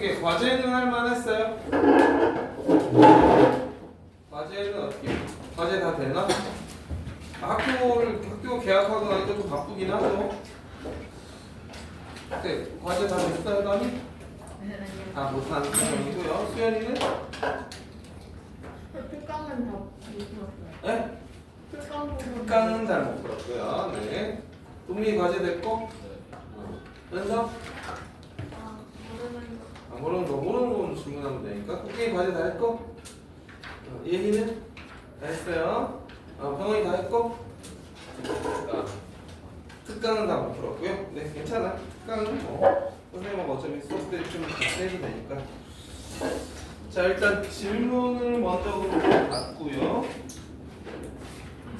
어떻게 과제는 할 만했어요? 과제는 어떻게? 과제 다 됐나? 학교 개학하고 나니까 좀 바쁘긴 하죠. 네, 과제 다 됐어요, 다니? 다 못한 상황이고요. 수연이는? 특강은 다 못했어요. 네? 특강 부분. 특강은 잘 못 풀었고요. 네. 동민이 과제 됐고? 연서? 모르는 거. 모르는 건 질문하면 되니까. 국경이 과제 다 했고? 예희는? 다 했어요. 병원이 다 했고? 특강은 다 못 풀었고요. 네, 괜찮아. 특강은 뭐 선생님하고 어차피 수업 때 좀 해도 되니까. 자, 일단 질문을 먼저 받고요.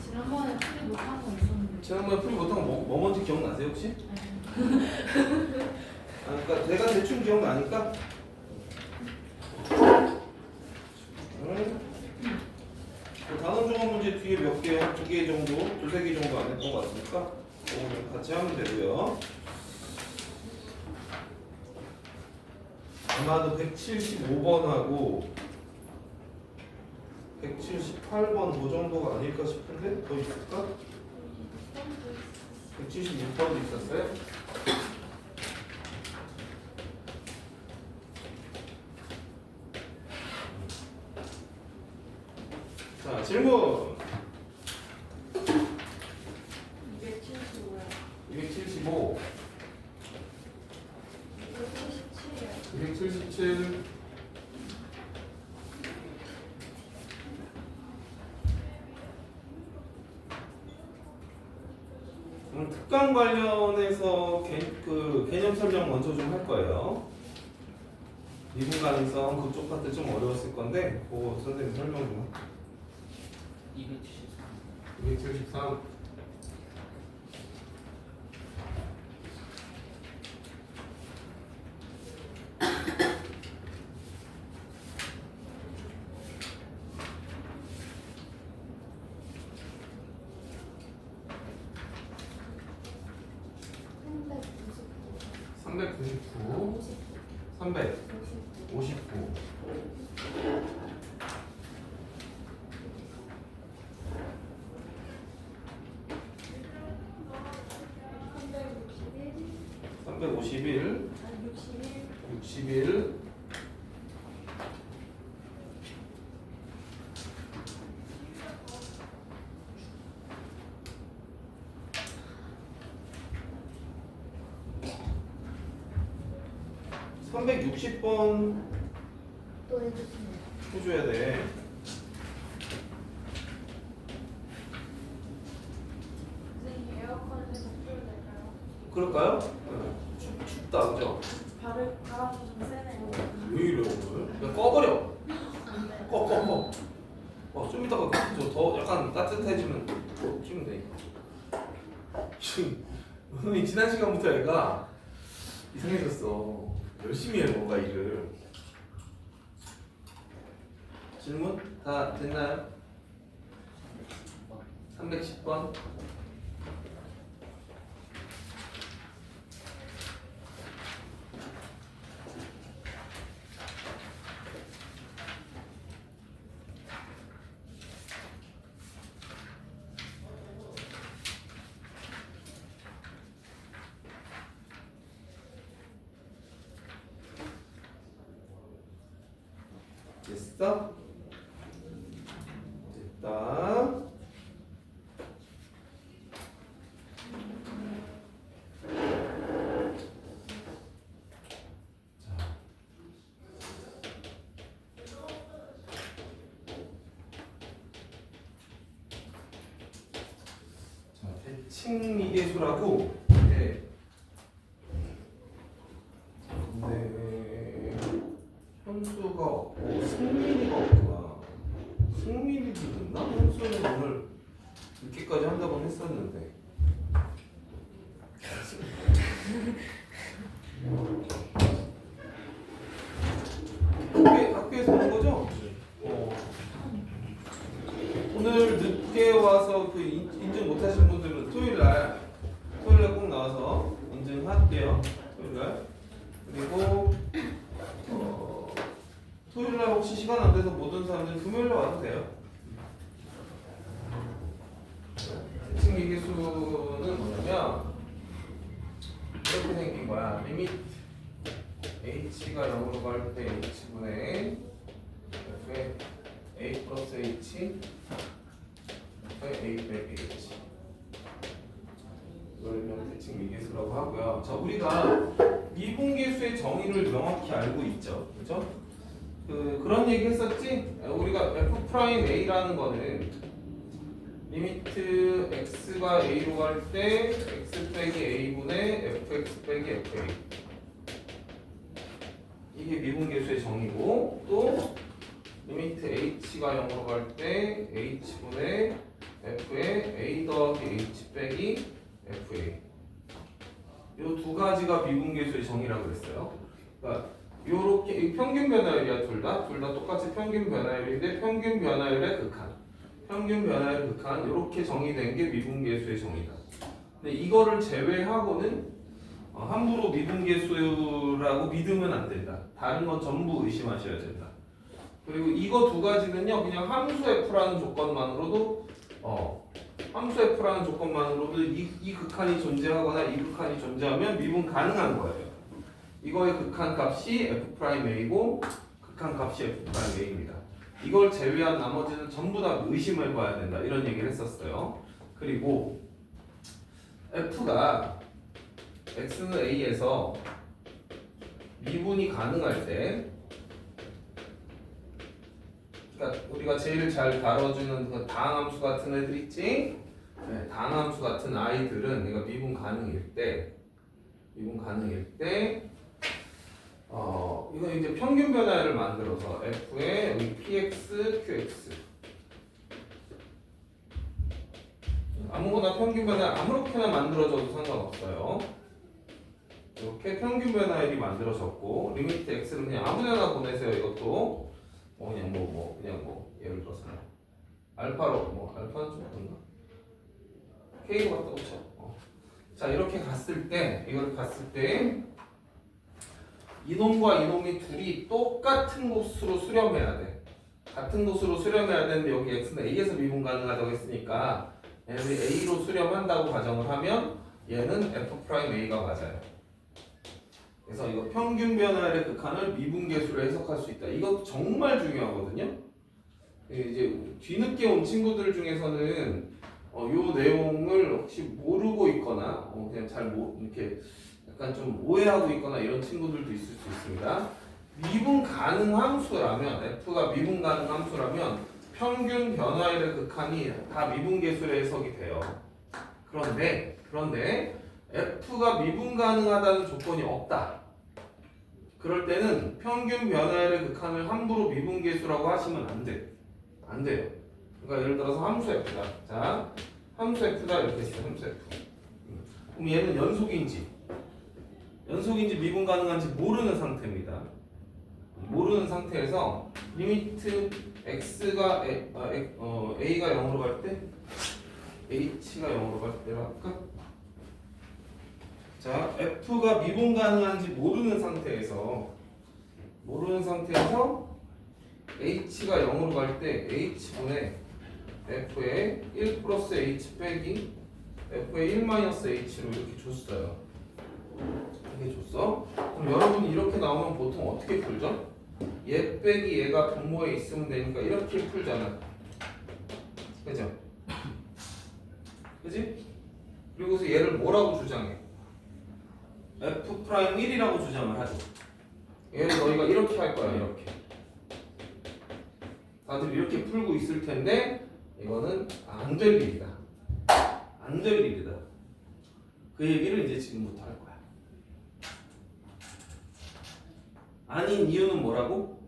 지난번에 풀이 못한 거 있었는데. 지난번에 풀이 못한 거 뭐 뭔지 기억나세요 혹시? 그러니까 내가 대충 기억나니까. 단원 종합 문제 뒤에 몇 개요? 2개 정도, 2~3개 정도 안 했던 것 같으니까 그거는 같이 하면 되고요. 아마도 175번하고 178번 그 정도가 아닐까 싶은데 더 있을까? 176번도 있었어요? 자, 질문 275요. 275 277이요. 277 특강 관련해서 개념 설명 먼저 좀 할 거예요. 미분 가능성 그쪽 파트 좀 어려웠을 건데 그거 선생님 설명 좀. 273 399 359 351 61 360번 또 해주세요. 해줘야 돼. 선생님 에어컨에서 풀어도 될까요? 그럴까요? 춥다 그죠? 바람이 좀 세네요. 왜 이래 오늘? 야, 꺼버려. 안 돼. 꺼. 좀 이따가 더 약간 따뜻해지면 키면 돼. 지금 오늘 지난 시간부터 애가 이상해졌어. 열심히 해 뭔가 일을. 질문 다 됐나요? 310번. 됐어? 됐다. 자, 대칭미계수라고. 네. 근데 현수가 없고 승민이가 없구나. 승민이도 듣나? 현수는 오늘 늦게까지 한다고 했었는데. 학교에서 오는 거죠? 오늘 늦게 와서 그 인증 못 하신 분들은 토요일에 꼭 나와서 인증할게요. 토요일날. 그리고 토요일날 혹시 시간 안 돼서 못 온 사람들은 금요일날 와도 돼요. 대칭 미계수는 뭐냐면 이렇게 생긴 거야. 리미트 h가 0으로 갈 때 h분의 f의 a 플러스 h f의 a 빼기 h, 이걸 그냥 대칭 미계수라고 하고요. 자, 우리가 미분계수의 정의를 명확히 알고 있죠, 그렇죠? 그런 얘기 했었지? 우리가 f 프라임 a라는 거는 리미트 x가 a로 갈 때 x 빼기 a분의 fx 빼기 fa, 이게 미분계수의 정의고, 또 리미트 h가 0으로 갈 때 h분의 f의 a 더하기 h 빼기 fa, 요 두 가지가 미분계수의 정의라고 그랬어요. 그러니까 요렇게 평균 변화율이야, 둘 다 똑같이 평균 변화율인데 평균 변화율의 극한 요렇게 정의된 게 미분계수의 정의다. 근데 이거를 제외하고는 함부로 미분계수라고 믿으면 안 된다. 다른 건 전부 의심하셔야 된다. 그리고 이거 두 가지는요, 그냥 함수 f라는 조건만으로도 함수 f라는 조건만으로도 이 극한이 존재하거나 이 극한이 존재하면 미분 가능한 거예요. 이거의 극한 값이 f'a고 극한 값이 f'a입니다. 이걸 제외한 나머지는 전부 다 의심해 봐야 된다, 이런 얘기를 했었어요. 그리고 f가 x는 a에서 미분이 가능할 때, 그러니까 우리가 제일 잘 다뤄주는 그 다항함수 같은 애들 있지? 네, 다항함수 같은 아이들은 얘가 미분 가능일 때 이거 이제 평균 변화를 만들어서 f의 여기 px, qx, 아무거나 평균 변화 아무렇게나 만들어줘도 상관없어요. 이렇게 평균 변화율이 만들어졌고, 리미트 x를 그냥 아무데나 보내세요. 이것도 그냥 예를 들어서 알파로 알파는 좀 그런가? k로 갖다 붙여. 자, 이렇게 갔을 때 이놈과 이놈이 둘이 똑같은 곳으로 수렴해야 돼. 같은 곳으로 수렴해야 되는데 여기 x는 a에서 미분 가능하다고 했으니까 얘네들이 a로 수렴한다고 가정을 하면 얘는 f'a가 맞아요. 그래서 이거 평균 변화율의 극한을 미분계수로 해석할 수 있다. 이것도 정말 중요하거든요. 이제 뒤늦게 온 친구들 중에서는 요 내용을 혹시 모르고 있거나 그냥 이렇게 약간 좀 오해하고 있거나 이런 친구들도 있을 수 있습니다. 미분 가능 함수라면, f가 미분 가능 함수라면 평균 변화율의 극한이 다 미분계수로 해석이 돼요. 그런데 f가 미분 가능하다는 조건이 없다. 그럴 때는 평균 변화율의 극한을 함부로 미분계수라고 하시면 안 돼요. 그러니까 예를 들어서 함수 f다. 자, 함수 f다 이렇게 했어요. 함수 f. 그럼 얘는 연속인지 미분 가능한지 모르는 상태입니다. 모르는 상태에서 리미트 x가 a가 0으로 갈 때 h가 0으로 갈 때로 할까? 자, f가 미분 가능한지 모르는 상태에서 h가 0으로 갈 때 h분의 f의 1 플러스 h 빼기 f의 1 마이너스 h로 이렇게 줬어요. 이렇게 줬어? 그럼 여러분이 이렇게 나오면 보통 어떻게 풀죠? 얘 빼기 얘가 분모에 있으면 되니까 이렇게 풀잖아. 그죠? 그지? 그리고서 얘를 뭐라고 주장해? f'1이라고 주장을 하죠. 얘를 너희가 이렇게 할 거야, 이렇게. 다들 이렇게 풀고 있을 텐데 이거는 안 될 일이다. 안 될 일이다. 그 얘기를 이제 지금부터 할 거야. 아닌 이유는 뭐라고?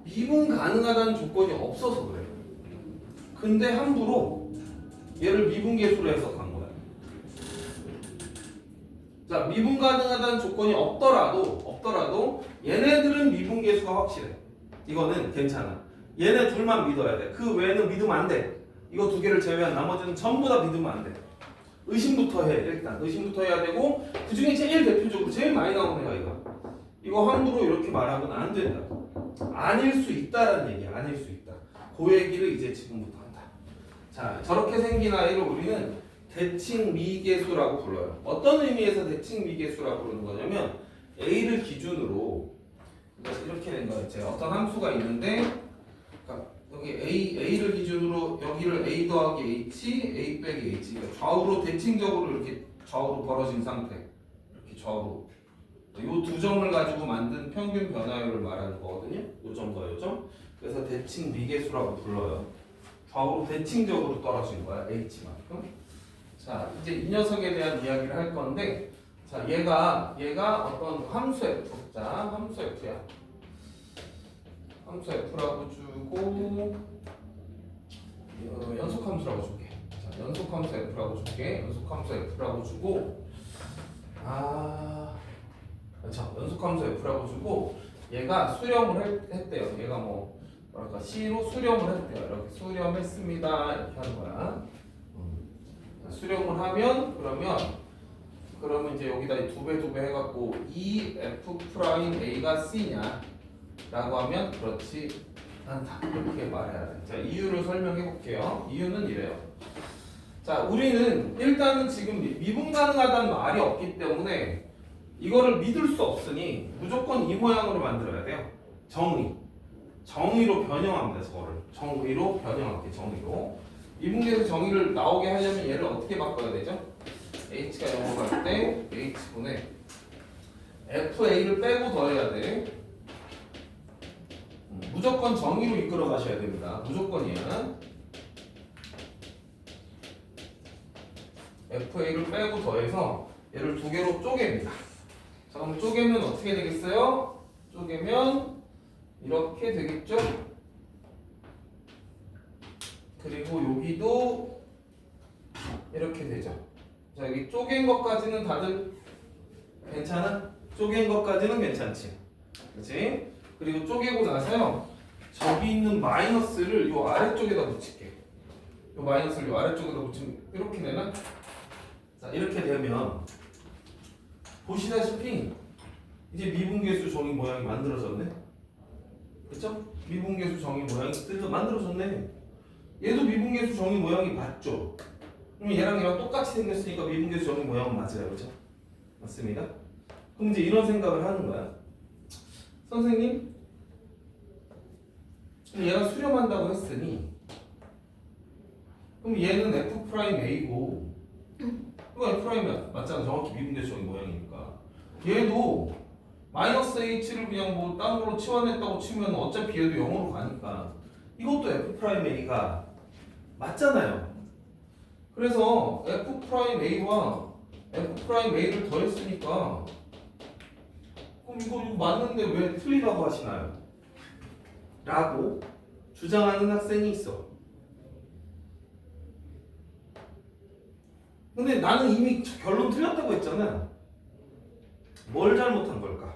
미분 가능하다는 조건이 없어서 그래요. 근데 함부로 얘를 미분계수로 해석한 거야. 자, 미분 가능하다는 조건이 없더라도 얘네들은 미분계수가 확실해. 이거는 괜찮아. 얘네 둘만 믿어야 돼. 그 외에는 믿으면 안 돼. 이거 두 개를 제외한 나머지는 전부 다 믿으면 안 돼. 의심부터 해. 일단 의심부터 해야 되고, 그 중에 제일 대표적으로 제일 많이 나오는 애가 이거. 이거 함부로 이렇게 말하면 안 된다. 아닐 수 있다라는 얘기야. 아닐 수 있다. 그 얘기를 이제 지금부터 한다. 자, 저렇게 생긴 아이를 우리는 대칭 미계수라고 불러요. 어떤 의미에서 대칭 미계수라고 부르는 거냐면 A를 기준으로 이렇게 된 거야. 이제 어떤 함수가 있는데 그러니까 여기 A를 기준으로 여기를 A 더하기 H, A 빼기 H 그러니까 좌우로 대칭적으로 이렇게 좌우로 벌어진 상태. 이렇게 좌우로 이 두 점을 가지고 만든 평균 변화율을 말하는 거거든요. 이 점과 이 점. 그래서 대칭 미계수라고 불러요. 좌우로 대칭적으로 떨어진 거야. H만큼. 자, 이제 이 녀석에 대한 이야기를 할 건데, 자, 얘가 어떤 함수 F. 자, 함수 F야. 함수 F라고 주고, 연속 함수라고 줄게. 자, 연속 함수 F라고 줄게. 연속 함수 F라고 주고, 그렇죠. 연속 함수 F라고 주고, 얘가 수렴을 했대요. 얘가 뭐랄까 C로 수렴을 했대요. 이렇게 수렴했습니다. 이렇게 하는 거야. 수렴을 하면 그러면 이제 여기다 두 배 해갖고 E F 프라임 A가 C냐? 라고 하면 그렇지 않다. 이렇게 말해야 돼. 자, 이유를 설명해 볼게요. 이유는 이래요. 자, 우리는 일단은 지금 미분 가능하다는 말이 없기 때문에 이거를 믿을 수 없으니 무조건 이 모양으로 만들어야 돼요. 정의로 변형합니다. 저거를 정의로 변형할게. 정의로 미분계에서 정의를 나오게 하려면 얘를 어떻게 바꿔야 되죠? h가 0으로 갈 때 h분의 fa를 빼고 더해야 돼. 무조건 정의로 이끌어 가셔야 됩니다. 무조건이야. fa를 빼고 더해서 얘를 두 개로 쪼갭니다. 자, 그럼 쪼개면 어떻게 되겠어요? 쪼개면 이렇게 되겠죠? 그리고 여기도 이렇게 되죠. 자, 여기 쪼갠 것까지는 다들 괜찮아? 쪼갠 것까지는 괜찮지? 그렇지? 그리고 쪼개고 나서요. 저기 있는 마이너스를 요 아래쪽에다 붙일게. 요 마이너스를 요 아래쪽에다 붙이면 이렇게 되나? 자, 이렇게 되면 보시다시피 이제 미분계수 정의 모양이 만들어졌네. 그쵸? 미분계수 정의 모양이 만들어졌네. 얘도 미분계수 정의 모양이 맞죠? 그럼 얘랑 똑같이 생겼으니까 미분계수 정의 모양은 맞아요. 그죠? 맞습니다. 그럼 이제 이런 생각을 하는 거야. 선생님, 그럼 얘가 수렴한다고 했으니 그럼 얘는 F'A고 그거 F'이 맞잖아. 정확히 미분계수 정의 모양이니까. 얘도 마이너스 H를 그냥 뭐 딴 걸로 치환했다고 치면 어차피 얘도 0으로 가니까 이것도 F'A가 맞잖아요. 그래서 F'A와 F'A를 더했으니까 그럼 이거 맞는데 왜 틀리다고 하시나요? 라고 주장하는 학생이 있어. 근데 나는 이미 결론 틀렸다고 했잖아. 뭘 잘못한 걸까?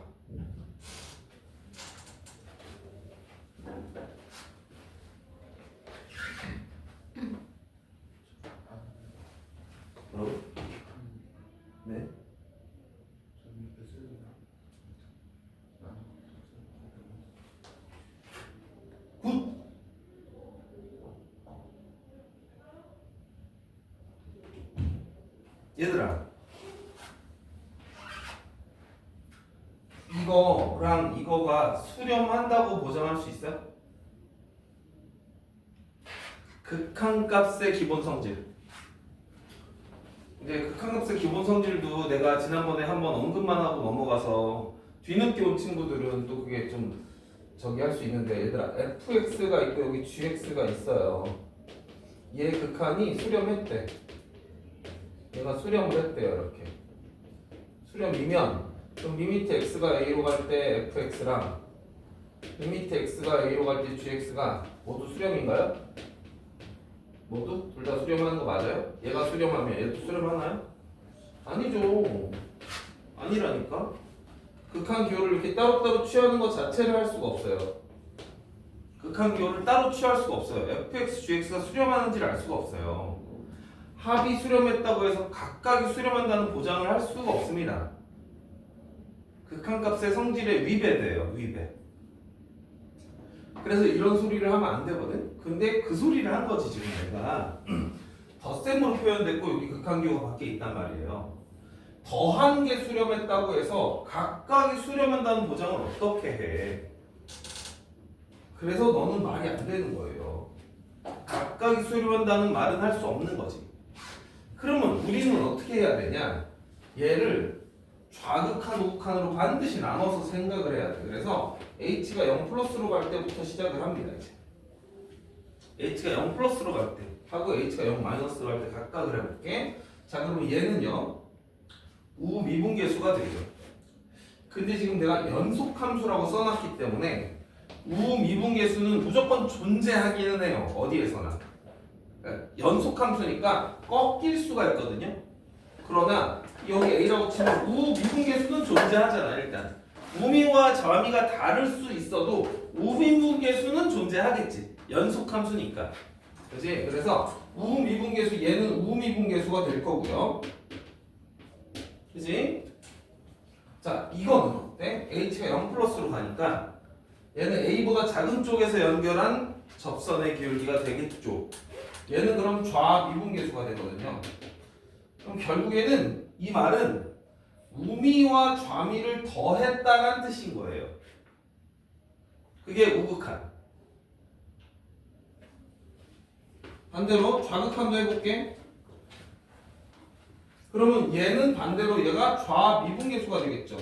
네? 굿! 얘들아, 이거랑 이거가 수렴한다고 보장할 수 있어요? 극한값의 기본 성질. 근데 극한값의 기본 성질도 내가 지난번에 한번 언급만 하고 넘어가서 뒤늦게 온 친구들은 또 그게 좀 저기 할 수 있는데, 얘들아, fx가 있고 여기 gx가 있어요. 얘 극한이 수렴했대. 얘가 수렴을 했대요. 이렇게 수렴이면 그럼 리미트 x가 a로 갈 때 fx랑 리미트 x가 a로 갈 때 gx가 모두 수렴인가요? 모두? 둘 다 수렴하는 거 맞아요? 얘가 수렴하면 얘도 수렴하나요? 아니죠. 아니라니까. 극한 기호를 이렇게 따로따로 취하는 것 자체를 할 수가 없어요. 극한 기호를 따로 취할 수가 없어요. fx, gx가 수렴하는지를 알 수가 없어요. 합이 수렴했다고 해서 각각이 수렴한다는 보장을 할 수가 없습니다. 극한값의 성질의 위배돼요. 위배. 그래서 이런 소리를 하면 안 되거든. 근데 그 소리를 한 거지 지금 내가. 덧셈으로 표현됐고 여기 극한기호가 밖에 있단 말이에요. 더한 게 수렴했다고 해서 각각이 수렴한다는 보장을 어떻게 해? 그래서 너는 말이 안 되는 거예요. 각각이 수렴한다는 말은 할 수 없는 거지. 그러면 우리는 어떻게 해야 되냐? 얘를 좌극한, 우극한으로 반드시 나눠서 생각을 해야 돼. 그래서 h가 0 플러스로 갈 때부터 시작을 합니다. 이제 h가 0 플러스로 갈 때 하고 h가 0 마이너스로 갈 때 각각을 해볼게. 자, 그러면 얘는요 우미분계수가 되죠. 근데 지금 내가 연속함수라고 써놨기 때문에 우미분계수는 무조건 존재하기는 해요. 어디에서나. 그러니까 연속함수니까 꺾일 수가 있거든요. 그러나 여기 a라고 치면 우미분계수는 존재하잖아. 일단 우미와 좌미가 다를 수 있어도 우미분계수는 존재하겠지. 연속함수니까. 그렇지? 그래서 우미분계수 얘는 우미분계수가 될 거고요. 그치? 자, 이거는 어때? h가 0 플러스로 가니까 얘는 a보다 작은 쪽에서 연결한 접선의 기울기가 되겠죠. 얘는 그럼 좌미분계수가 되거든요. 그럼 결국에는 이 말은 우미와 좌미를 더했다는 뜻인 거예요. 그게 우극한. 반대로 좌극한도 해볼게. 그러면 얘는 반대로 얘가 좌미분계수가 되겠죠.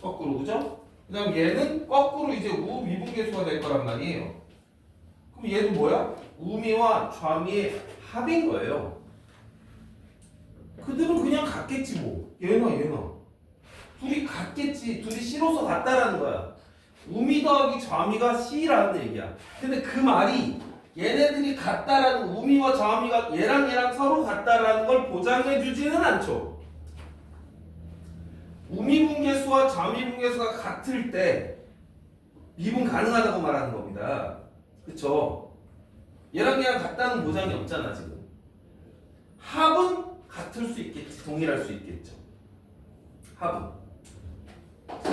거꾸로, 그죠? 그 다음 얘는 거꾸로 이제 우미분계수가 될 거란 말이에요. 그럼 얘도 뭐야? 우미와 좌미의 합인 거예요. 그들은 그냥 같겠지 뭐. 얘나 둘이 같겠지. 둘이 C로서 같다라는 거야. 우미 더하기 좌미가 C라는 얘기야. 근데 그 말이 얘네들이 같다라는, 우미와 좌미가 얘랑 서로 같다라는 걸 보장해 주지는 않죠. 우미분계수와 좌미분계수가 같을 때 미분 가능하다고 말하는 겁니다. 그쵸? 얘랑 같다는 보장이 없잖아 지금. 합은 같을 수 있겠지. 동일할 수 있겠죠. 합은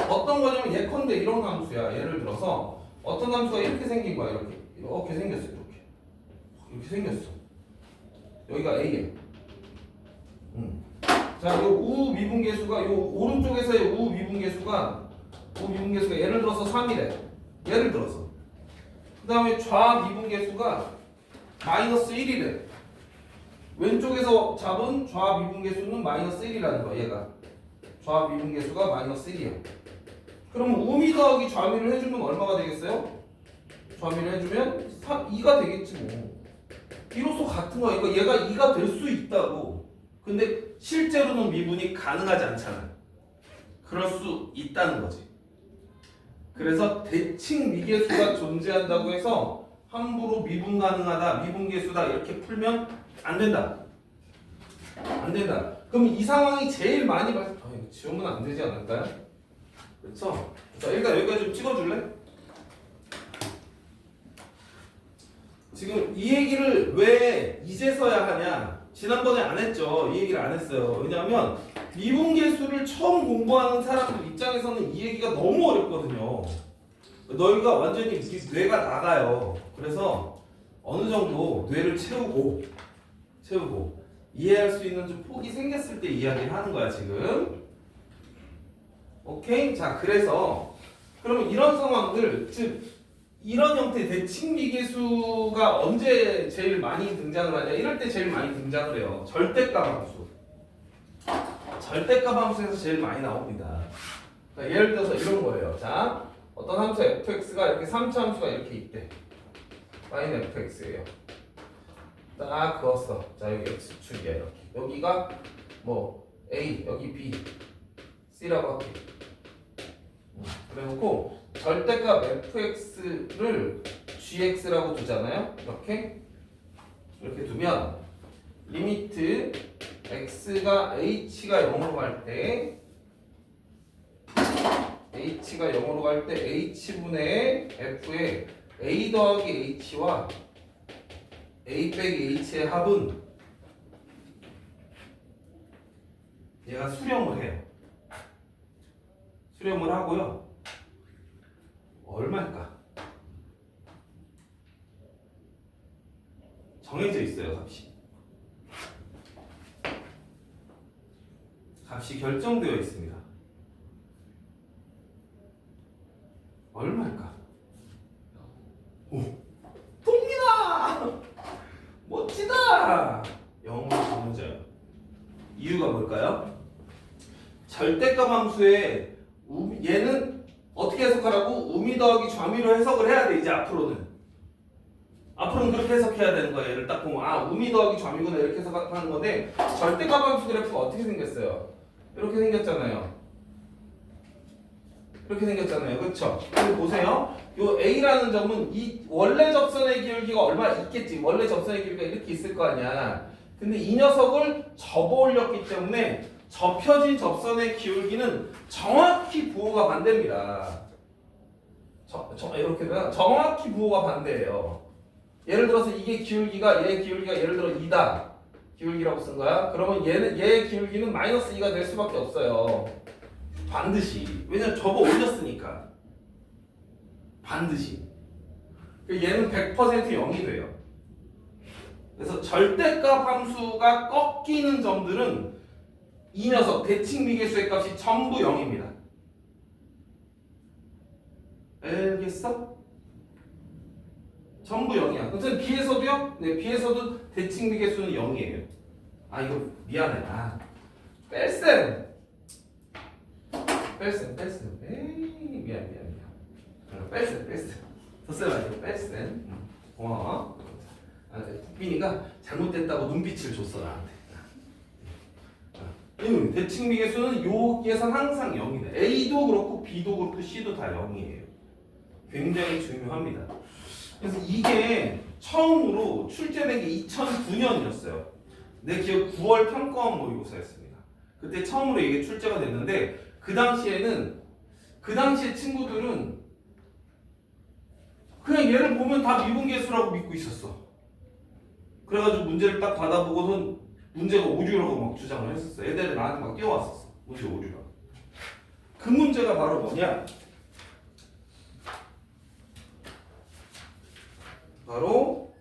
어떤 거냐면 예컨대 이런 함수야. 예를 들어서 어떤 함수가 이렇게 생긴 거야. 이렇게 생겼어. 이렇게 생겼어. 여기가 A야. 자, 요 우미분계수가 요 오른쪽에서의 우미분계수가 예를 들어서 3이래. 예를 들어서. 그 다음에 좌미분계수가 마이너스 1이래. 왼쪽에서 잡은 좌미분계수는 마이너스 1이라는 거야. 얘가 좌미분계수가 마이너스 1이야. 그러면 우미 더하기 좌미를 해주면 얼마가 되겠어요? 좌미를 해주면 2가 되겠지 뭐. 이로써 같은 거야. 그러니까 얘가 2가 될 수 있다고. 근데 실제로는 미분이 가능하지 않잖아. 그럴 수 있다는 거지. 그래서 대칭 미계수가 존재한다고 해서 함부로 미분 가능하다, 미분계수다 이렇게 풀면 안 된다. 안 된다. 그럼 이 상황이 제일 많이 지우면 안 되지 않을까요? 그렇죠? 자, 일단 여기까지 좀 찍어줄래? 지금 이 얘기를 왜 이제서야 하냐? 지난번에 안 했죠. 이 얘기를 안 했어요. 왜냐하면 미분계수를 처음 공부하는 사람들 입장에서는 이 얘기가 너무 어렵거든요. 너희가 완전히 뇌가 나가요. 그래서 어느 정도 뇌를 채우고 이해할 수 있는 좀 폭이 생겼을 때 이야기를 하는 거야 지금. 오케이? 자, 그래서 그러면 이런 상황들, 즉 이런 형태의 대칭미계수가 언제 제일 많이 등장을 하냐? 이럴 때 제일 많이 등장을 해요. 절대값 함수. 절대값 함수에서 제일 많이 나옵니다. 그러니까 예를 들어서 이런 거예요. 자, 어떤 함수 fx가 이렇게 3차 함수가 이렇게 있대. sin fx예요. 딱 그었어. 자, 여기 x축이야 이렇게. 여기가 뭐 a, 여기 b, c라고 할게. 그래놓고 절대값 fx를 gx라고 두잖아요. 이렇게 두면 리미트 x가 h가 0으로 갈 때 h분의 f의 a 더하기 h와 a 빼기 h의 합은 얘가 수렴을 해요. 수렴을 하고요. 얼마일까? 정해져 있어요, 값이. 값이 결정되어 있습니다. 얼마일까? 오, 동민아! 멋지다! 영어로 문제예요. 이유가 뭘까요? 절대값 함수에 얘는 어떻게 해석하라고? 우미 더하기 좌미로 해석을 해야 돼, 이제 앞으로는. 앞으로는 그렇게 해석해야 되는 거예요. 얘를 딱 보면 아, 우미 더하기 좌미구나 이렇게 해석하는 건데 절대값 함수 그래프가 어떻게 생겼어요? 이렇게 생겼잖아요. 이렇게 생겼잖아요. 그렇죠? 그리고 보세요. 요 A라는 점은 이 원래 접선의 기울기가 얼마 있겠지. 원래 접선의 기울기가 이렇게 있을 거 아니야. 근데 이 녀석을 접어 올렸기 때문에 접혀진 접선의 기울기는 정확히 부호가 반대입니다. 이렇게 되면 정확히 부호가 반대예요. 예를 들어서 이게 기울기가 얘 기울기가 예를 들어 2다. 기울기라고 쓴 거야. 그러면 얘의 기울기는 마이너스 2가 될 수밖에 없어요. 반드시. 왜냐면 접어 올렸으니까. 반드시. 얘는 100% 0이 돼요. 그래서 절대값 함수가 꺾이는 점들은 이 녀석 대칭미계수의 값이 전부 0입니다. 알겠어? 전부 0이야. 그래서 B에서도요? 네, B에서도 대칭미계수는 0이에요. 아, 이거 미안해. 아, 뺄셈. 에이, 미안. 뺄셈. 덧셈 아니고 뺄셈. 고마워. 아, 국빈이가 잘못됐다고 눈빛을 줬어, 나한테. 대칭미계수는 여기에선 항상 0이다. A도 그렇고 B도 그렇고 C도 다 0이에요. 굉장히 중요합니다. 그래서 이게 처음으로 출제된 게 2009년이었어요. 내 기억 9월 평가원 모의고사였습니다. 그때 처음으로 이게 출제가 됐는데 그 당시에 친구들은 그냥 얘를 보면 다 미분계수라고 믿고 있었어. 그래가지고 문제를 딱 받아보고선 문제가 오류라고 막 주장을 했었어. 애들이 나한테 막 뛰어왔었어. 문제 오류라고. 그 문제가 바로 뭐냐? 바로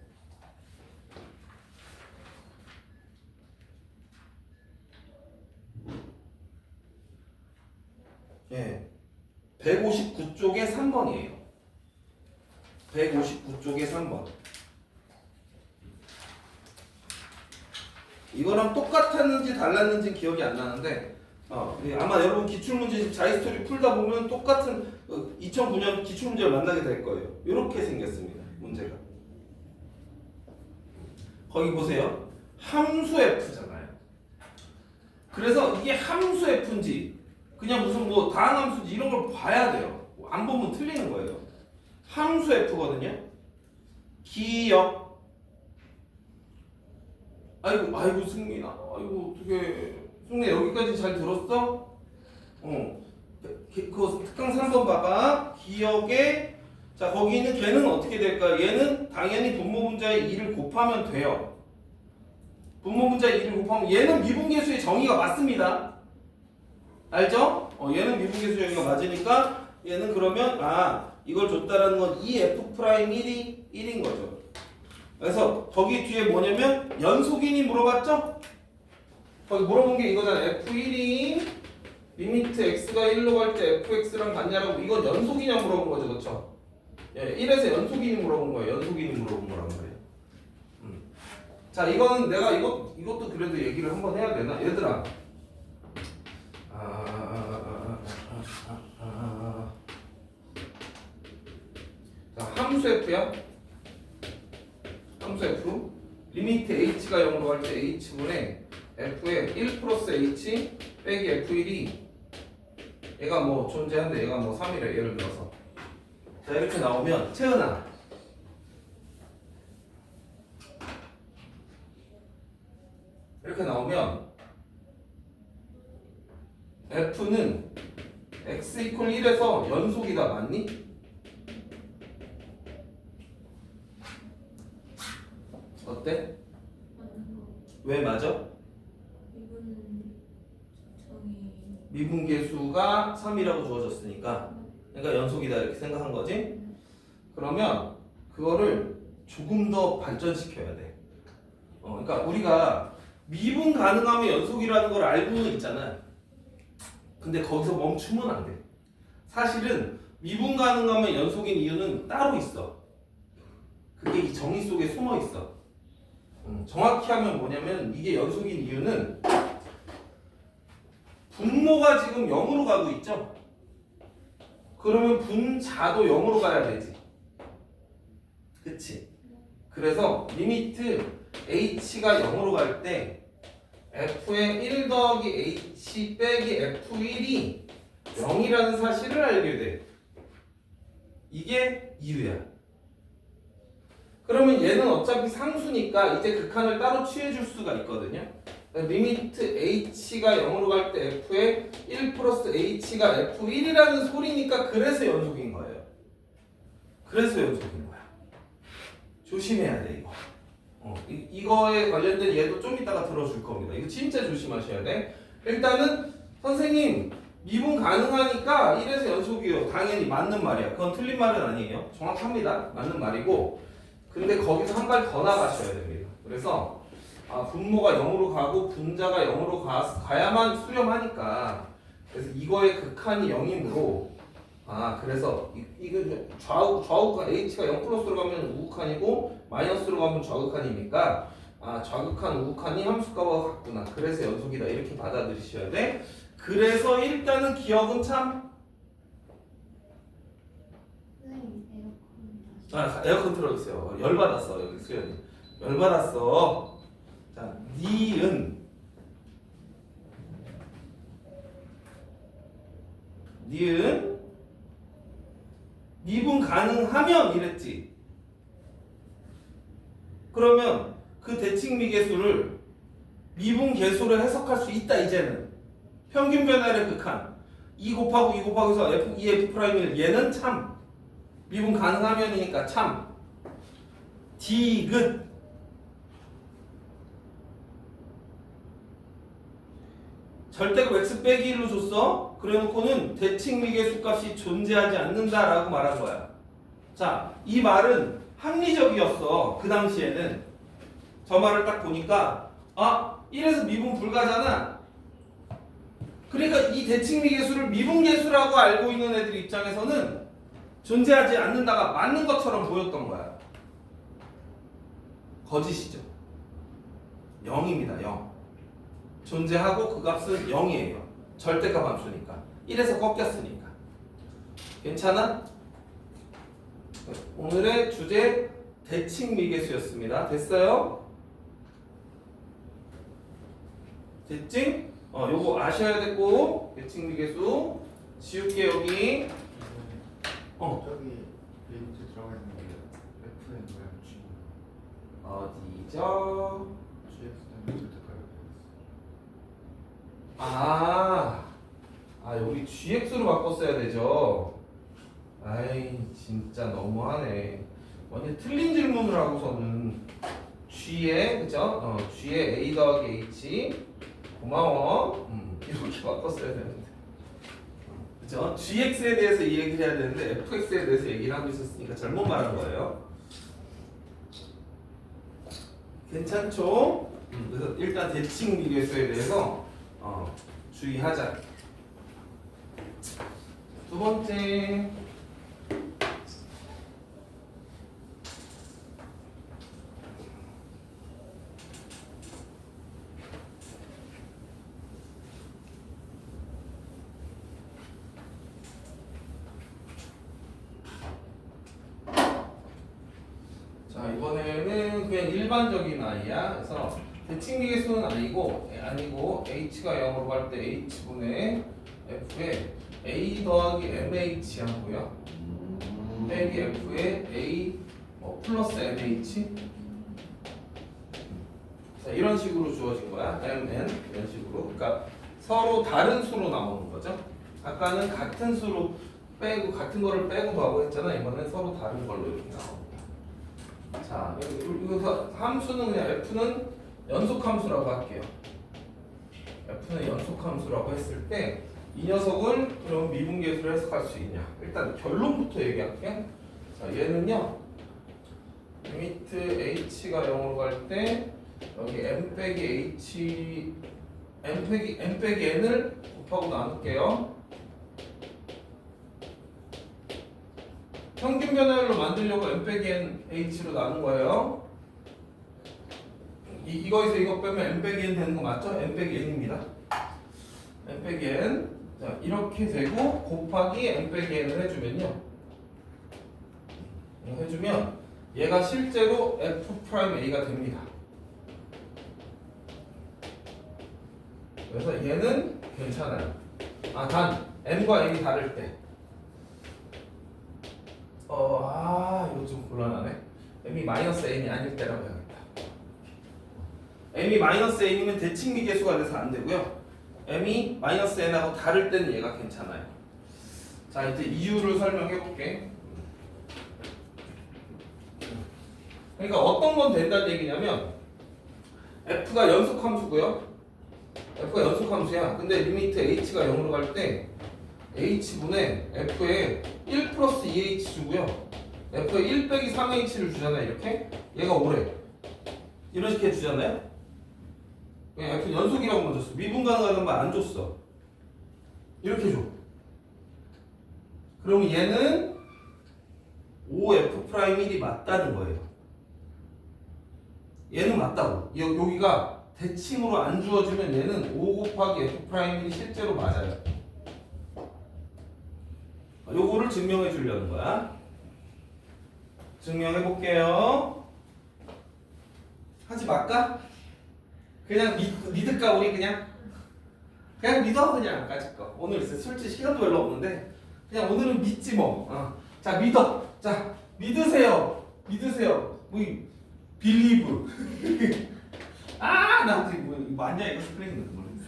예, 159쪽의 3번이에요. 159쪽의 3번. 이거랑 똑같았는지 달랐는지 기억이 안 나는데 아마 여러분 기출문제집 자이스토리 풀다 보면 똑같은 2009년 기출문제를 만나게 될 거예요. 이렇게 생겼습니다. 문제가. 거기 보세요. 함수 F잖아요. 그래서 이게 함수 F인지 그냥 무슨 뭐 다항함수인지 이런 걸 봐야 돼요. 안 보면 틀리는 거예요. 함수 F거든요. 기역. 아이고 승민아. 아이고 어떻게 승민 여기까지 잘 들었어? 그거 특강 3번 봐봐. 기역에 자 거기 있는 걔는 어떻게 될까? 얘는 당연히 분모분자의 2를 곱하면 돼요. 분모분자의 2를 곱하면 얘는 미분계수의 정의가 맞습니다. 알죠? 얘는 미분계수의 정의가 맞으니까 얘는 그러면 이걸 줬다라는 건 2f'1이 1인 거죠. 그래서 거기 뒤에 뭐냐면 연속인이 물어봤죠? 거기 물어본 게 이거잖아. f1이 리미트 x가 1로 갈 때 fx랑 같냐라고. 이건 연속이냐 물어본 거죠. 그쵸? 1에서 연속인이 물어본 거예요. 연속인이 물어본 거란 말이에요. 자, 이거는 내가 이것도 그래도 얘기를 한번 해야 되나? 얘들아. 자, 함수 F야. 함수 F. 리미트 H가 0으로 갈 때 H분의 F에 1 플러스 H 빼기 F1이 얘가 뭐 존재한데 얘가 뭐 3이래. 예를 들어서. 자, 이렇게 나오면 채은아. 이렇게 나오면 F는 x 이퀄 1에서 연속이다. 맞니? 어때? 맞는 거. 왜 맞아? 이거는 정의 미분계수가 3이라고 주어졌으니까 그러니까 연속이다 이렇게 생각한 거지. 그러면 그거를 조금 더 발전시켜야 돼. 그러니까 우리가 미분 가능하면 연속이라는 걸 알고는 있잖아. 근데 거기서 멈추면 안 돼. 사실은 미분 가능하면 연속인 이유는 따로 있어. 그게 이 정의 속에 숨어 있어. 정확히 하면 뭐냐면 이게 연속인 이유는 분모가 지금 0으로 가고 있죠. 그러면 분자도 0으로 가야 되지. 그치? 그래서 리미트 h가 0으로 갈 때 f의 1 더하기 h 빼기 f1이 0이라는 사실을 알게 돼. 이게 이유야. 그러면 얘는 어차피 상수니까 이제 극한을 따로 취해줄 수가 있거든요. 리미트 h가 0으로 갈 때 f의 1 플러스 h가 f1이라는 소리니까 그래서 연속인 거예요. 그래서 연속인 거야. 조심해야 돼 이거. 이거에 관련된 얘도 좀 이따가 들어줄 겁니다. 이거 진짜 조심하셔야 돼. 일단은 선생님 미분 가능하니까 1에서 연속이요. 당연히 맞는 말이야. 그건 틀린 말은 아니에요. 정확합니다. 맞는 말이고 근데 거기서 한 발 더 나가셔야 됩니다. 그래서 분모가 0으로 가고 분자가 0으로 가야만 수렴하니까 그래서 이거의 극한이 0이므로 그래서 이거 좌우극한 h가 0 플러스로 가면 우극한이고 마이너스로 가면 좌극한이니까 좌극한 우극한이 함수값과 같구나. 그래서 연속이다 이렇게 받아들이셔야 돼. 그래서 일단은 기억은 참 에어컨 틀어주세요. 열받았어 여기 수연이. 열받았어. 자, 니은 미분 가능하면 이랬지. 그러면 그 대칭미계수를 미분 계수로 해석할 수 있다. 이제는 평균 변화의 극한 2 곱하고 2 곱하기서 f 2f 프라임을 얘는 참 미분 가능하면이니까 참 디귿 절대값 x 빼기 1로 줬어. 그래놓고는 대칭미계수 값이 존재하지 않는다라고 말한 거야. 자, 이 말은 합리적이었어. 그 당시에는 저 말을 딱 보니까 1에서 미분 불가잖아. 그러니까 이 대칭미계수를 미분계수라고 알고 있는 애들 입장에서는 존재하지 않는다가 맞는 것처럼 보였던 거야. 거짓이죠. 0입니다. 0. 존재하고 그 값은 0이에요. 절대값 함수니까. 1에서 꺾였으니까. 괜찮아? 오늘의 주제 대칭미계수였습니다. 됐어요? 됐지? 요거 아셔야 되고 대칭미계수 지울게 여기. 저기 리미트 들어가 있는 게 F의 모양 G 어디죠? GX 때문에 절대값이 여기 GX로 바꿨어야 되죠. 아이 진짜 너무하네. 완전 틀린 질문을 하고서는 G에 그죠? G에 A 더하기 H 고마워. 이렇게 바꿨어야 되는데 그죠? GX에 대해서 이 얘기를 해야 되는데 FX에 대해서 얘기를 하고 있었으니까 잘못 말한 거예요. 괜찮죠? 그래서 일단 대칭 미계수에 대해서 주의하자. 두 번째 이번에는 그냥 일반적인 i야. 그래서 대칭미계수는 아니고 h가 0으로 갈 때 h분의 f에 a 더하기 mh 하고요. 빼기 f에 a 플러스 mh. 자, 이런 식으로 주어진 거야. mn 이런 식으로. 그러니까 서로 다른 수로 나오는 거죠. 아까는 같은 수로 빼고 같은 거를 빼고 하고 했잖아. 이번엔 서로 다른 걸로 이렇게 나옵니다. 자, 여기서 함수는 그냥 f는 연속함수라고 할게요. f는 연속함수라고 했을 때 이 녀석을 그럼 미분계수로 해석할 수 있냐? 일단 결론부터 얘기할게. 자, 얘는요. 리미트 h가 0으로 갈 때 여기 m 빼기 h m 빼기 n을 곱하고 나눌게요. 평균 변화율로 만들려고 m 빼기 n h로 나눈 거예요. 이거에서 이거 빼면 m 빼기 n 되는 거 맞죠? m 빼기 n입니다. m 빼기 n. 자, 이렇게 되고 곱하기 m 빼기 n을 해주면요. 해주면 얘가 실제로 f'a가 됩니다. 그래서 얘는 괜찮아요. 단 m과 n이 다를 때. 이거 좀 곤란하네. m이 마이너스 n이 아닐 때라고 해야겠다. m이 마이너스 n이면 대칭미계수가 돼서 안 되고요. m이 마이너스 n하고 다를 때는 얘가 괜찮아요. 자, 이제 이유를 설명해 볼게. 그러니까 어떤 건 된다는 얘기냐면 f가 연속함수고요. f가 연속함수야. 근데 리미트 h가 0으로 갈 때 h분의 f에 1 플러스 2h 주고요. f에 1 빼기 3h를 주잖아요. 이렇게. 얘가 5래. 이렇게 주잖아요. 그냥 f 연속이라고만 줬어. 미분 가능하다는 말 안 줬어. 이렇게 줘. 그럼 얘는 5f'1이 맞다는 거예요. 얘는 맞다고. 여기가 대칭으로 안 주어지면 얘는 5 곱하기 f'1이 실제로 맞아요. 요거를 증명해 주려는 거야. 증명해 볼게요. 하지 말까? 그냥 믿을까 우리 그냥 믿어 그냥 아까짓 거. 오늘 솔직히 시간도 별로 없는데 그냥 오늘은 믿지 뭐. 자 믿어. 자 믿으세요. 뭐 빌리브. 나 지금 뭐 맞냐 이거 스크린은 모르겠어.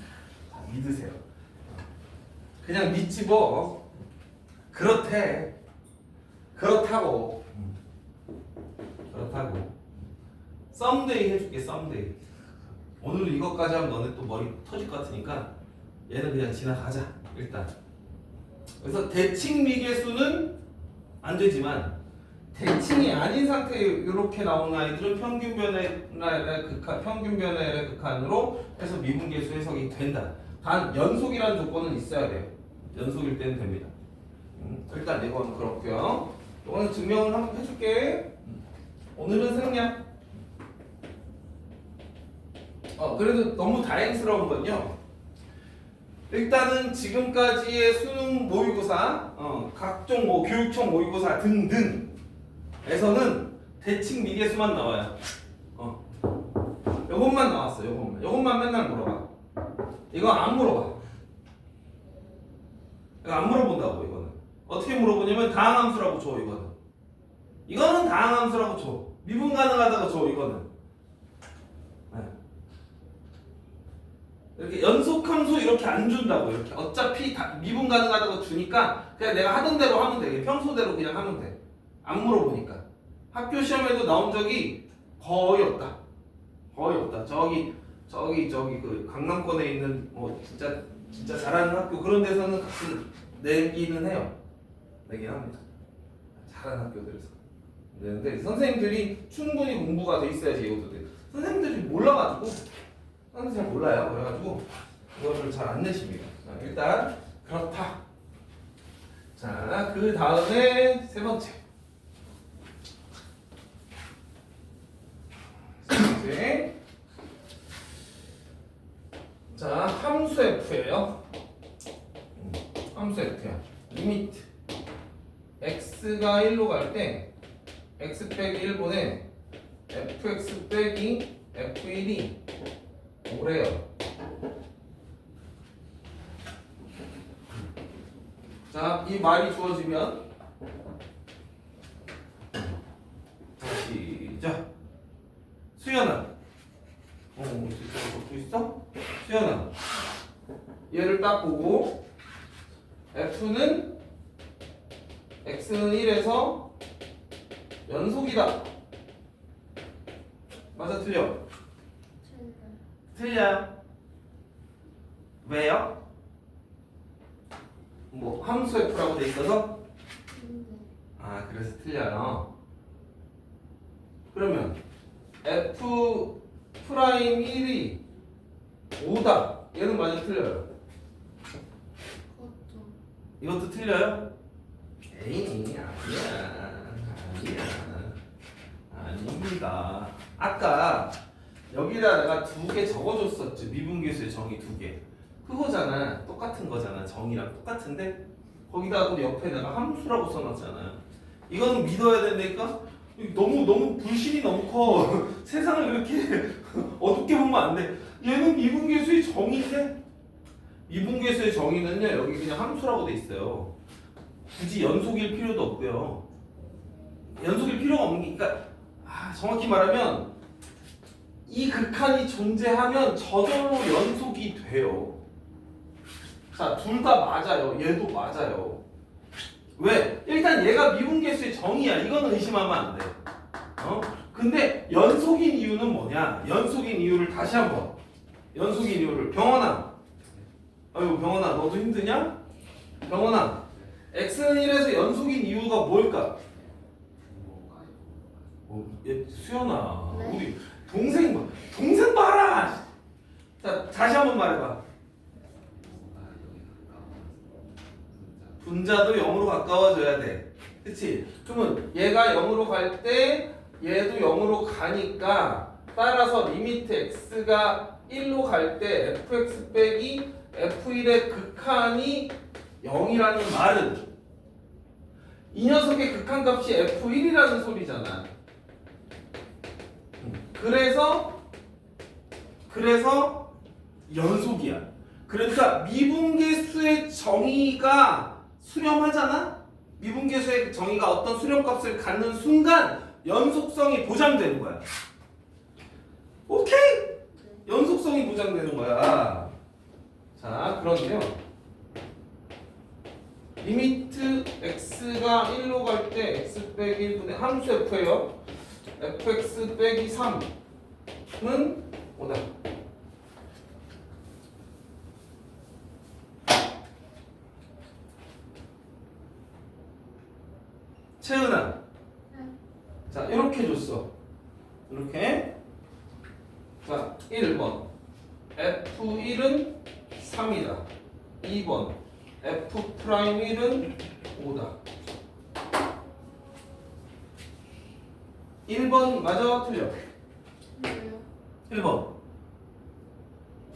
자 믿으세요. 그냥 믿지 뭐. 그렇다고. 썸데이 해줄게. 썸데이. 오늘 이것까지 하면 너네 또 머리 터질 것 같으니까 얘는 그냥 지나가자 일단. 그래서 대칭 미계수는 안 되지만 대칭이 아닌 상태에 이렇게 나온 아이들은 평균 변화율의 극한으로 해서 미분계수 해석이 된다. 단 연속이라는 조건은 있어야 돼요. 연속일 때는 됩니다. 일단 이건 그렇고요. 이거는 증명을 한번 해줄게. 오늘은 생략. 그래도 너무 다행스러운 건요. 일단은 지금까지의 수능 모의고사, 각종 교육청 모의고사 등등에서는 대칭 미계수만 나와요. 요것만 나왔어. 요것만 맨날 물어봐. 이거 안 물어봐. 이거 안 물어본다고. 이거는 어떻게 물어보냐면 다항함수라고 줘. 이거는 다항함수라고 줘. 미분 가능하다고 줘. 이거는 이렇게 연속함수 이렇게 안 준다고. 이렇게 어차피 미분 가능하다고 주니까 그냥 내가 하던 대로 하면 돼. 평소대로 그냥 하면 돼. 안 물어보니까. 학교 시험에도 나온 적이 거의 없다. 저기 그 강남권에 있는 뭐 진짜 잘하는 학교 그런 데서는 가끔 내기는 해요. 내긴 합니다. 잘하는 학교들에서. 근데 선생님들이 충분히 공부가 돼 있어야지 이것도. 선생님들이 몰라가지고. 잘 몰라요. 그래가지고 이거를 잘 안 내십니다. 일단 그렇다. 자, 그 다음에 세 번째. 자, 함수 f예요. 함수 f야. 리미트 x가 1로 갈 때 x 빼기 1분의 fx 빼기 f1이 5래요. 자, 이 말이 주어지면 시작. 수연아. 적고 있어? 수연아. 얘를 딱 보고 f는 x는 1에서 연속이다. 맞아 틀려? 틀려요. 왜요? 뭐 함수 F라고 돼 있어서? 근데 아 그래서 틀려요. 그러면 F 프라임 1이 5다. 얘는 맞아 틀려요? 그것도 이것도 틀려요? 에이 아니야. 아닙니다. 아까 여기다 내가 2개 적어줬었지. 미분계수의 정의 2개. 그거잖아. 똑같은 거잖아. 정의랑 똑같은데 거기다 우리 옆에 내가 함수라고 써놨잖아요. 이거는 믿어야 된다니까? 너무 불신이 너무 커. 세상을 이렇게 어둡게 보면 안 돼. 얘는 미분계수의 정의인데 미분계수의 정의는요 여기 그냥 함수라고 돼 있어요. 굳이 연속일 필요도 없고요. 연속일 필요가 없는 게 그러니까 정확히 말하면 이 극한이 존재하면 저절로 연속이 돼요. 자, 둘 다 맞아요. 얘도 맞아요. 왜? 일단 얘가 미분계수의 정의야. 이거는 의심하면 안 돼. 근데 연속인 이유는 뭐냐? 연속인 이유를 다시 한번. 연속인 이유를 병원아. 아이고 병원아 너도 힘드냐? 병원아. x는 1에서 연속인 이유가 뭘까? 얘 수연아. 네? 우리 동생 봐라. 자, 다시 한번 말해봐. 분자도 0으로 가까워져야 돼. 그치? 그러면 얘가 0으로 갈 때 얘도 0으로 가니까 따라서 리미트 x가 1로 갈 때 fx 빼기 f1의 극한이 0이라는 말은 이 녀석의 극한값이 f1이라는 소리잖아. 그래서 연속이야. 그러니까 미분계수의 정의가 수렴하잖아? 미분계수의 정의가 어떤 수렴값을 갖는 순간 연속성이 보장되는 거야. 오케이? 연속성이 보장되는 거야. 자, 그런데요. 리미트 x가 1로 갈 때 x 빼기 1분의 함수 f예요. fx 빼기 3는 뭐다? 채은아. 자, 이렇게 줬어. 이렇게. 자, 1번. F1은 3이다. 2번. F'1은 5다. 1번 맞아? 틀려? 왜요? 1번.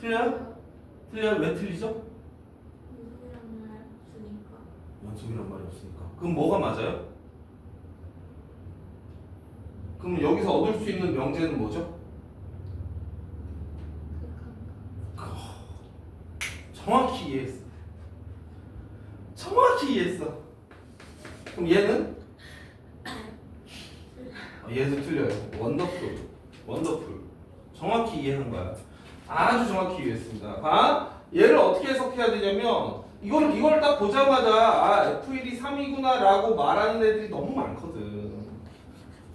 틀려요? 틀려요? 왜 틀리죠? 연속이란 말 없으니까 연속이란 말이 없으니까. 그럼 뭐가 맞아요? 그럼 여기서 얻을 수 있는 명제는 뭐죠? 정확히 이해했어. 정확히 이해했어. 그럼 얘는? 얘도 틀려요. 원더풀. 정확히 이해한 거야. 아주 정확히 이해했습니다. 봐. 얘를 어떻게 해석해야 되냐면 이걸 딱 보자마자 F1이 3이구나 라고 말하는 애들이 너무 많거든.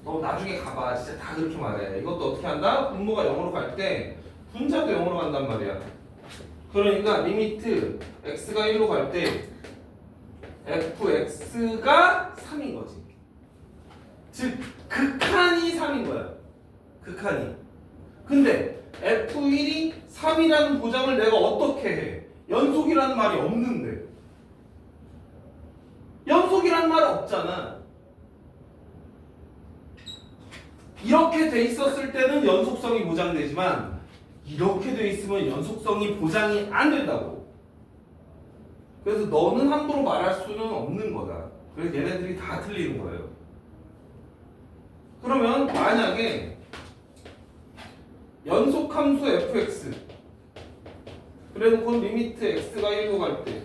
너 나중에 가봐. 진짜 다 그렇게 말해. 이것도 어떻게 한다? 분모가 0으로 갈 때 분자도 0으로 간단 말이야. 그러니까 리미트 x가 1로 갈 때 fx가 3인 거지. 즉 극한이 3인 거야. 극한이. 근데 f1이 3이라는 보장을 내가 어떻게 해? 연속이라는 말이 없는데. 연속이라는 말 없잖아. 이렇게 돼 있었을 때는 연속성이 보장되지만 이렇게 돼 있으면 연속성이 보장이 안 된다고. 그래서 너는 함부로 말할 수는 없는 거다. 그래서 얘네들이 다 틀리는 거예요. 그러면 만약에 연속함수 fx 그래놓고 리미트 x가 1로 갈 때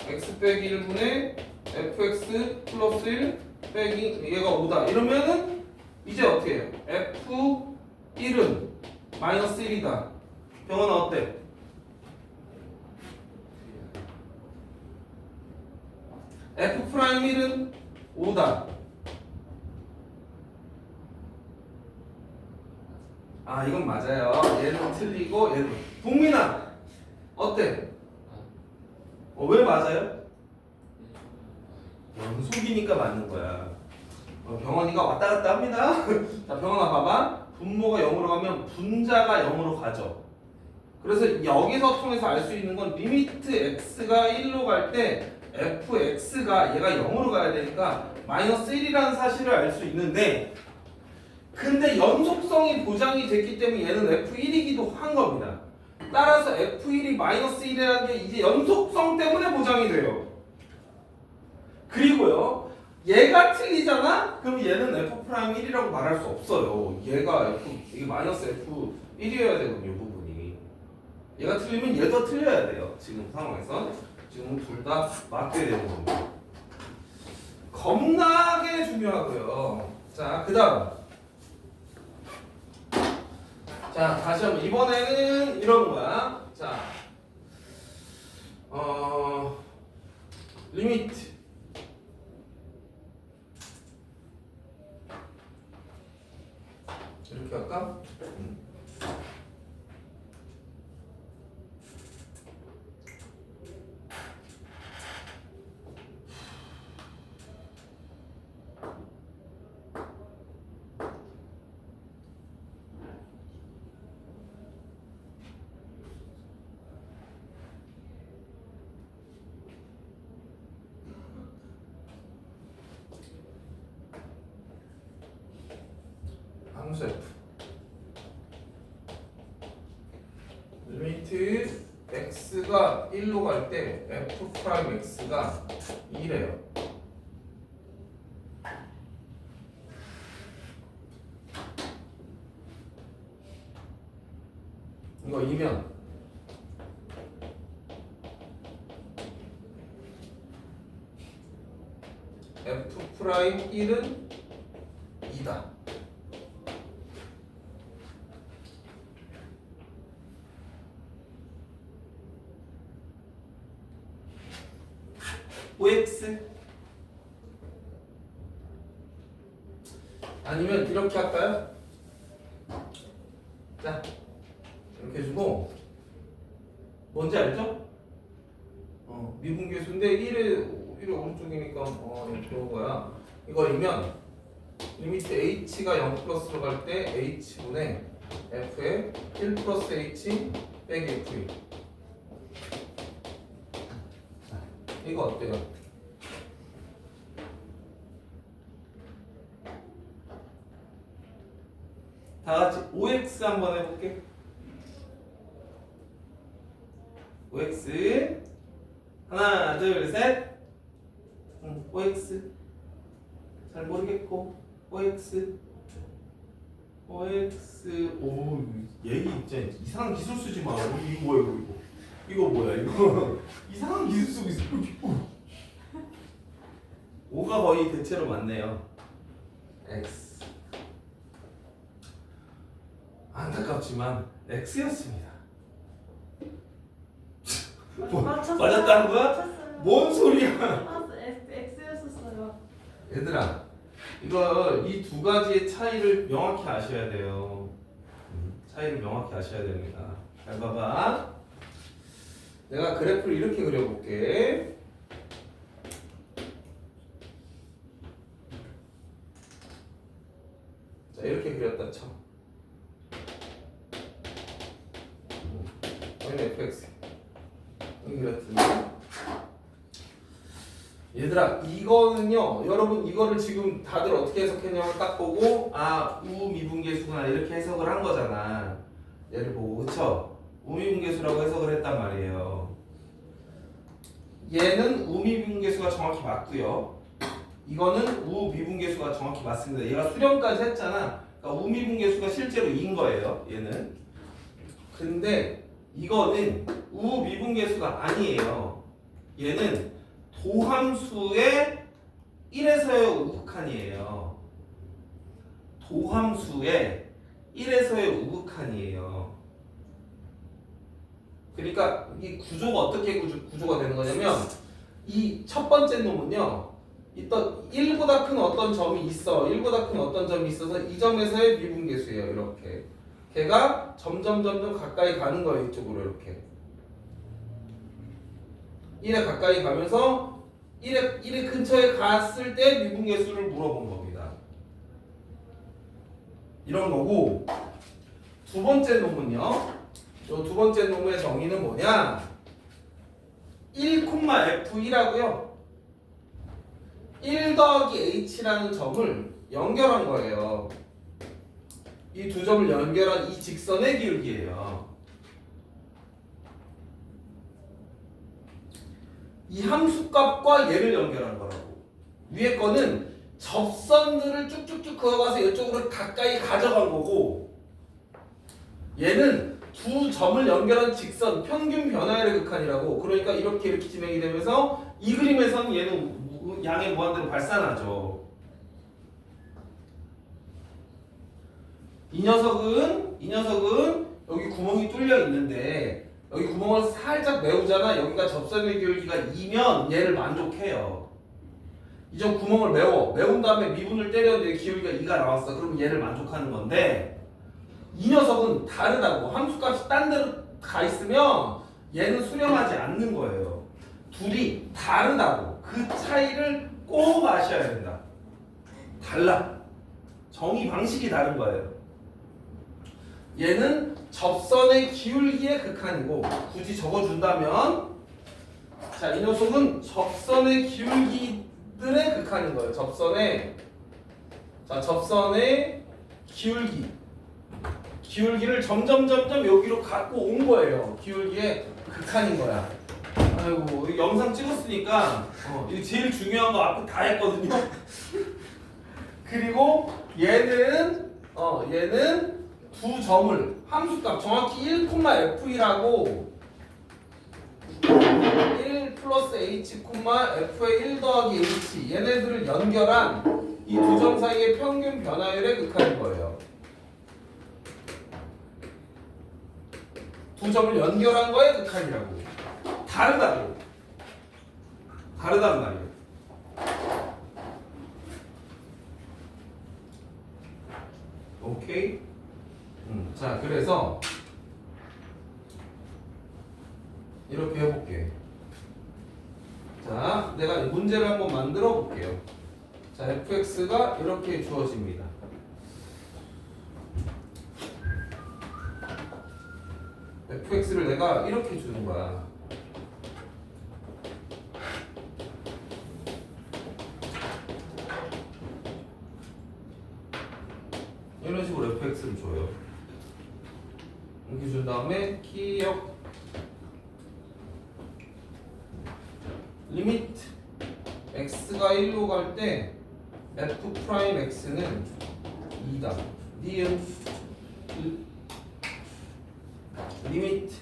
x 빼기 1분의 fx 플러스 1 빼기 얘가 5다 이러면은 이제 어떻게 해요? f1은 마이너스 1이다. 병원은 어때? f'1은 5다. 아 이건 맞아요. 얘는 틀리고 얘는 동민아 어때? 왜 맞아요? 연속이니까 맞는 거야. 병원이가 왔다 갔다 합니다. 자, 병원아 봐봐. 분모가 0으로 가면 분자가 0으로 가죠. 그래서 여기서 통해서 알 수 있는 건 리미트 x가 1로 갈 때 fx가 얘가 0으로 가야 되니까 마이너스 1이라는 사실을 알 수 있는데, 근데 연속성이 보장이 됐기 때문에 얘는 f1이기도 한 겁니다. 따라서 f1이 마이너스 1이라는 게 이제 연속성 때문에 보장이 돼요. 그리고요, 얘가 틀리잖아? 그럼 얘는 f'1이라고 말할 수 없어요. 이게 마이너스 f1이어야 되거든요, 부분이. 얘가 틀리면 얘도 틀려야 돼요. 지금 상황에서. 지금 둘 다 맞게 되는 겁니다. 겁나게 중요하고요. 자, 그 다음. 자, 다시 한번. 이번에는 이런 거야. 자, 리미트. 이렇게 할까? 함수 f 리미트 x가 1로 갈 때 f'x가 2래요. 이거 2면 f'1은 2다. OX 아니면 이렇게 할까요? 자, 이렇게 해주고 뭔지 알죠? 미분계수인데 1의 오른쪽이니까 이런 거야. 이거이면 리미트 h가 0 플러스로 갈 때 h분의 f의 1 플러스 h 빼기 f. 이거 어때요? 다 같이 OX 한번 해볼게. OX 하나 둘 셋. OX 잘 모르겠고 OX 오 얘기 진짜 이상한 기술 쓰지 마. 이거 뭐야 이거 뭐야 이거 이상한 기술 쓰고 있어. 5가 거의 대체로 맞네요. X 안타깝지만 X였습니다. 맞았다는 거야? 맞췄어요. 뭔 소리야? X였었어요. 얘들아, 이거 이 두 가지의 차이를 명확히 아셔야 돼요. 차이를 명확히 아셔야 됩니다. 잘 봐봐. 내가 그래프를 이렇게 그려볼게. 자, 이렇게 그렸다 쳐. 여기는 fx. 여기 그렸습니다. 얘들아, 이거는요, 여러분 이거를 지금 다들 어떻게 해석했냐면 딱 보고 우미분계수구나 이렇게 해석을 한 거잖아. 얘를 보고, 그쵸? 우미분계수라고 해석을 했단 말이에요. 얘는 우미분계수가 정확히 맞고요. 이거는 우미분계수가 정확히 맞습니다. 얘가 수렴까지 했잖아. 그러니까 우미분계수가 실제로 2인 거예요. 얘는. 근데 이거는 우미분계수가 아니에요. 얘는 도함수의 1에서의 우극한이에요. 도함수의 1에서의 우극한이에요. 그러니까 이 구조가 어떻게 구조가 되는 거냐면, 이 첫 번째 놈은요, 있던 1보다 큰 어떤 점이 있어. 1보다 큰 어떤 점이 있어서 이 점에서의 미분계수예요. 이렇게. 걔가 점점 가까이 가는 거예요. 이쪽으로 이렇게. 1에 가까이 가면서 1의 근처에 갔을 때 미분계수를 물어본 겁니다. 이런 거고 두 번째 놈은요. 요 두 번째 놈의 정의는 뭐냐? 1,f1하고요. 1 더하기 h라는 점을 연결한 거예요. 이 두 점을 연결한 이 직선의 기울기예요. 이 함수값과 얘를 연결한 거라고. 위에 거는 접선들을 쭉쭉쭉 그어가서 이쪽으로 가까이 가져간 거고, 얘는 두 점을 연결한 직선 평균 변화율의 극한이라고. 그러니까 이렇게 진행이 되면서 이 그림에서는 얘는 양의 무한대로 발산하죠. 이 녀석은 여기 구멍이 뚫려 있는데 여기 구멍을 살짝 메우잖아. 여기가 접선의 기울기가 2면 얘를 만족해요. 이 점 구멍을 메운 다음에 미분을 때렸는데 기울기가 2가 나왔어. 그럼 얘를 만족하는 건데, 이 녀석은 다르다고. 함수값이 딴 데로 가 있으면 얘는 수렴하지 않는 거예요. 둘이 다르다고. 그 차이를 꼭 아셔야 된다. 달라. 정의 방식이 다른 거예요. 얘는 접선의 기울기의 극한이고, 굳이 적어준다면, 자, 이 녀석은 접선의 기울기들의 극한인 거예요. 접선의 기울기를 점점 여기로 갖고 온 거예요. 기울기의 극한인 거야. 아이고, 이 영상 찍었으니까 이게 제일 중요한 거 앞에 다 했거든요. 그리고 얘는 두 점을 함수값 정확히 1,f1하고 1 플러스 h, f의 1 더하기 h 얘네들을 연결한 이 두 점 사이의 평균 변화율의 극한인 거예요. 두 점을 연결한 거의 극한이라고. 다르다는 말이에요. 오케이? 자, 그래서 이렇게 해볼게. 자, 내가 문제를 한번 만들어 볼게요. 자, fx가 이렇게 주어집니다. fx를 내가 이렇게 주는 거야. 이런 식으로 fx를 줘요. 이렇게 준 다음에 기억 리미트 x가 1로 갈 때 f 프라임 x는 2다. 니은 리미트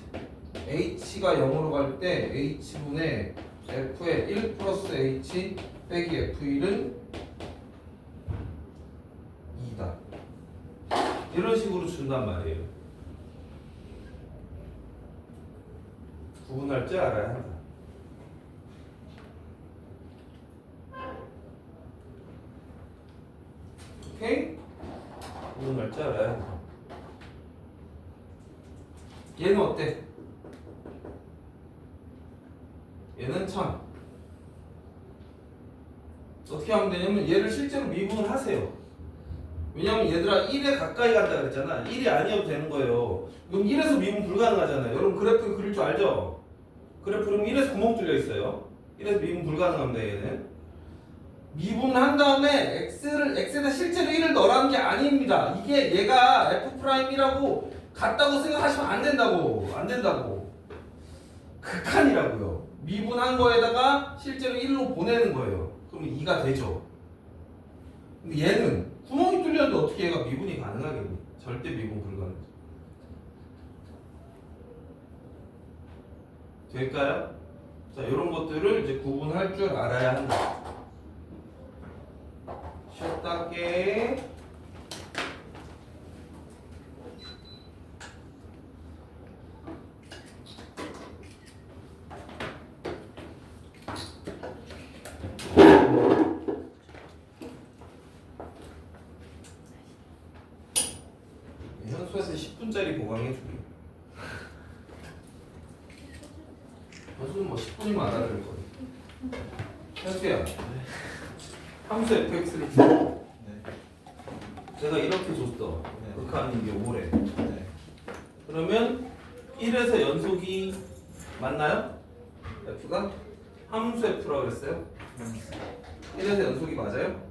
h가 0으로 갈 때 h분의 f의 1 플러스 h 빼기 f1은 2다. 이런 식으로 준단 말이에요. 구분할 줄 알아야 한다. 오케이? 구분할 줄 알아야 한다. 얘는 어때? 얘는 1000. 어떻게 하면 되냐면 얘를 실제로 미분을 하세요. 왜냐면 얘들아 1에 가까이 간다 그랬잖아. 1이 아니어도 되는 거예요. 그럼 1에서 미분 불가능하잖아요. 여러분 그래프 그릴 줄 알죠? 그래프 그러면 1에서 구멍 뚫려 있어요. 1에서 미분 불가능합니다. 얘는 미분한 다음에 x에다 실제로 1을 넣으라는 게 아닙니다. 이게 얘가 f'이라고 같다고 생각하시면 안 된다고. 극한이라고요. 미분한 거에다가 실제로 1로 보내는 거예요. 그러면 2가 되죠. 근데 얘는 구멍이 뚫렸는데 어떻게 얘가 미분이 가능하겠니? 절대 미분 불가능하죠. 될까요? 자, 이런 것들을 이제 구분할 줄 알아야 한다. 쉬었다 할게. 현수에서 10분짜리 보강해줄게. 현수는 뭐 10분이면 알아들을 거야. 현수야, 함수 fx를 줘. 네. 제가 이렇게 줬어. 네. 극한이 이게 5래. 네. 그러면 1에서 연속이 맞나요? f가? 함수 f라고 그랬어요? 1에서 연속이 맞아요?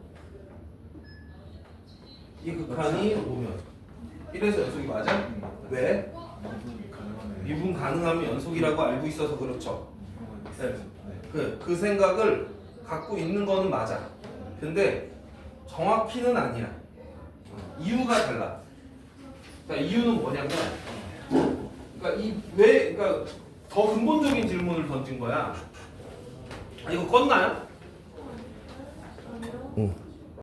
이 극한이 5면 1에서 연속이 맞아? 왜? 미분 가능하네. 미분 가능하면 연속이라고 알고 있어서 그렇죠. 네. 그 생각을 갖고 있는 거는 맞아. 근데 정확히는 아니야. 이유가 달라. 그러니까 이유는 뭐냐면, 그러니까 더 근본적인 질문을 던진 거야. 아, 이거 껐나요?